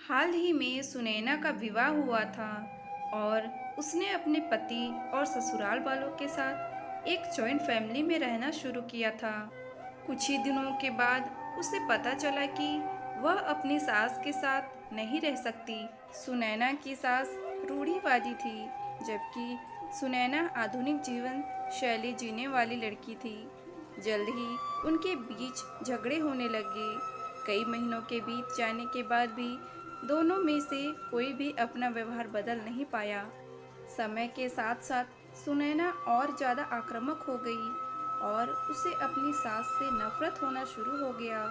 हाल ही में सुनैना का विवाह हुआ था और उसने अपने पति और ससुराल वालों के साथ एक जॉइंट फैमिली में रहना शुरू किया था। कुछ ही दिनों के बाद उसे पता चला कि वह अपनी सास के साथ नहीं रह सकती। सुनैना की सास रूढ़िवादी थी, जबकि सुनैना आधुनिक जीवन शैली जीने वाली लड़की थी। जल्द ही उनके बीच झगड़े होने लगे। कई महीनों के बीत जाने के बाद भी दोनों में से कोई भी अपना व्यवहार बदल नहीं पाया। समय के साथ साथ सुनैना और ज़्यादा आक्रामक हो गई और उसे अपनी सास से नफरत होना शुरू हो गया।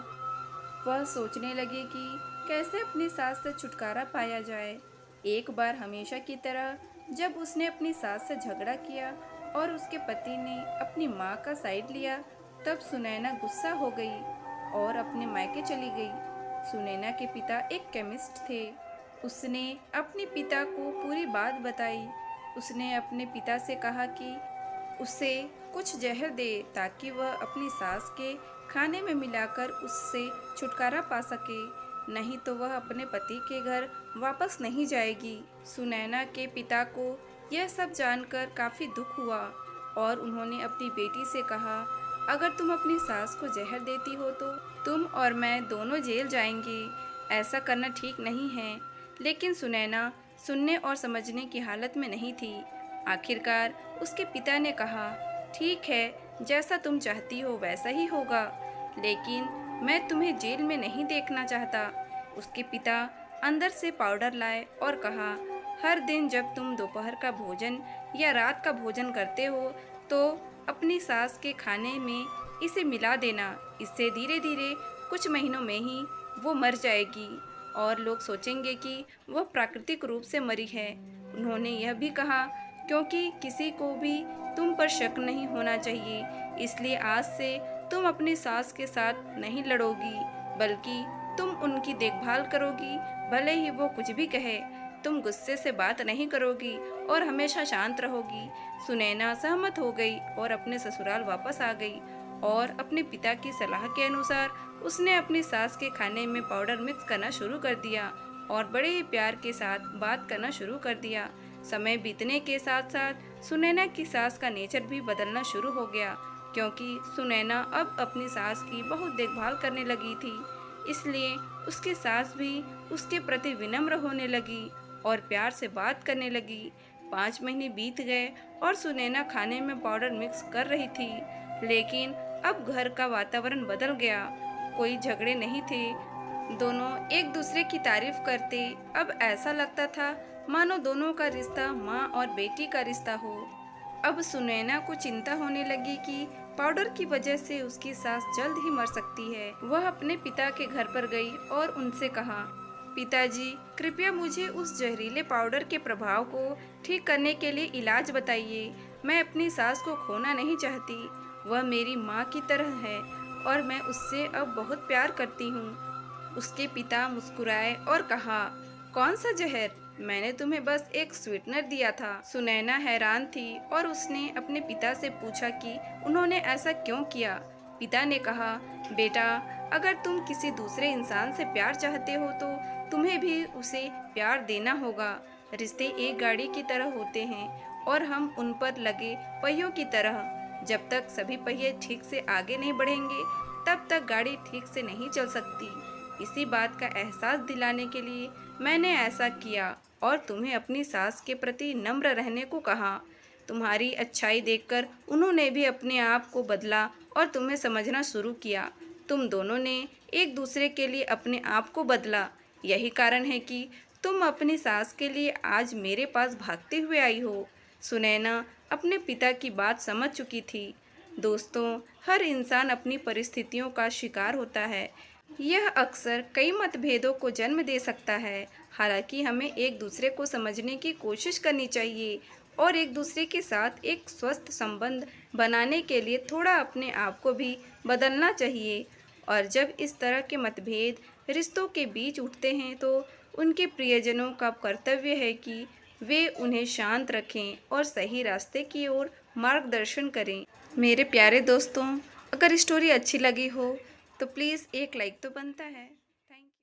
वह सोचने लगी कि कैसे अपनी सास से छुटकारा पाया जाए। एक बार हमेशा की तरह जब उसने अपनी सास से झगड़ा किया और उसके पति ने अपनी माँ का साइड लिया, तब सुनैना गुस्सा हो गई और अपने मायके चली गई। सुनैना के पिता एक केमिस्ट थे। उसने अपने पिता को पूरी बात बताई। उसने अपने पिता से कहा कि उसे कुछ जहर दे ताकि वह अपनी सास के खाने में मिलाकर उससे छुटकारा पा सके, नहीं तो वह अपने पति के घर वापस नहीं जाएगी। सुनैना के पिता को यह सब जानकर काफ़ी दुख हुआ और उन्होंने अपनी बेटी से कहा, अगर तुम अपनी सास को जहर देती हो तो तुम और मैं दोनों जेल जाएंगे। ऐसा करना ठीक नहीं है। लेकिन सुनैना सुनने और समझने की हालत में नहीं थी। आखिरकार उसके पिता ने कहा, ठीक है, जैसा तुम चाहती हो वैसा ही होगा, लेकिन मैं तुम्हें जेल में नहीं देखना चाहता। उसके पिता अंदर से पाउडर लाए और कहा, हर दिन जब तुम दोपहर का भोजन या रात का भोजन करते हो तो अपनी सास के खाने में इसे मिला देना। इससे धीरे धीरे कुछ महीनों में ही वो मर जाएगी और लोग सोचेंगे कि वह प्राकृतिक रूप से मरी है। उन्होंने यह भी कहा, क्योंकि किसी को भी तुम पर शक नहीं होना चाहिए, इसलिए आज से तुम अपनी सास के साथ नहीं लड़ोगी, बल्कि तुम उनकी देखभाल करोगी। भले ही वो कुछ भी कहे, तुम गुस्से से बात नहीं करोगी और हमेशा शांत रहोगी। सुनैना सहमत हो गई और अपने ससुराल वापस आ गई और अपने पिता की सलाह के अनुसार उसने अपनी सास के खाने में पाउडर मिक्स करना शुरू कर दिया और बड़े ही प्यार के साथ बात करना शुरू कर दिया। समय बीतने के साथ साथ सुनैना की सास का नेचर भी बदलना शुरू हो गया, क्योंकि सुनैना अब अपनी सास की बहुत देखभाल करने लगी थी। इसलिए उसकी सास भी उसके प्रति विनम्र होने लगी और प्यार से बात करने लगी। 5 महीने बीत गए और सुनैना खाने में पाउडर मिक्स कर रही थी, लेकिन अब घर का वातावरण बदल गया। कोई झगड़े नहीं थे, दोनों एक दूसरे की तारीफ करते। अब ऐसा लगता था मानो दोनों का रिश्ता माँ और बेटी का रिश्ता हो। अब सुनैना को चिंता होने लगी कि पाउडर की वजह से उसकी सास जल्द ही मर सकती है। वह अपने पिता के घर पर गई और उनसे कहा, पिताजी, कृपया मुझे उस जहरीले पाउडर के प्रभाव को ठीक करने के लिए इलाज बताइए। मैं अपनी सास को खोना नहीं चाहती। वह मेरी माँ की तरह है और मैं उससे अब बहुत प्यार करती हूँ। उसके पिता मुस्कुराए और कहा, कौन सा जहर? मैंने तुम्हें बस एक स्वीटनर दिया था। सुनैना हैरान थी और उसने अपने पिता से पूछा कि उन्होंने ऐसा क्यों किया। पिता ने कहा, बेटा, अगर तुम किसी दूसरे इंसान से प्यार चाहते हो तो तुम्हें भी उसे प्यार देना होगा। रिश्ते एक गाड़ी की तरह होते हैं और हम उन पर लगे पहियों की तरह। जब तक सभी पहिए ठीक से आगे नहीं बढ़ेंगे, तब तक गाड़ी ठीक से नहीं चल सकती। इसी बात का एहसास दिलाने के लिए मैंने ऐसा किया और तुम्हें अपनी सास के प्रति नम्र रहने को कहा। तुम्हारी अच्छाई देखकर उन्होंने भी अपने आप को बदला और तुम्हें समझना शुरू किया। तुम दोनों ने एक दूसरे के लिए अपने आप को बदला। यही कारण है कि तुम अपनी सास के लिए आज मेरे पास भागते हुए आई हो। सुनैना अपने पिता की बात समझ चुकी थी। दोस्तों, हर इंसान अपनी परिस्थितियों का शिकार होता है। यह अक्सर कई मतभेदों को जन्म दे सकता है। हालांकि हमें एक दूसरे को समझने की कोशिश करनी चाहिए और एक दूसरे के साथ एक स्वस्थ संबंध बनाने के लिए थोड़ा अपने आप को भी बदलना चाहिए। और जब इस तरह के मतभेद रिश्तों के बीच उठते हैं तो उनके प्रियजनों का कर्तव्य है कि वे उन्हें शांत रखें और सही रास्ते की ओर मार्गदर्शन करें। मेरे प्यारे दोस्तों, अगर स्टोरी अच्छी लगी हो तो प्लीज़ एक लाइक तो बनता है।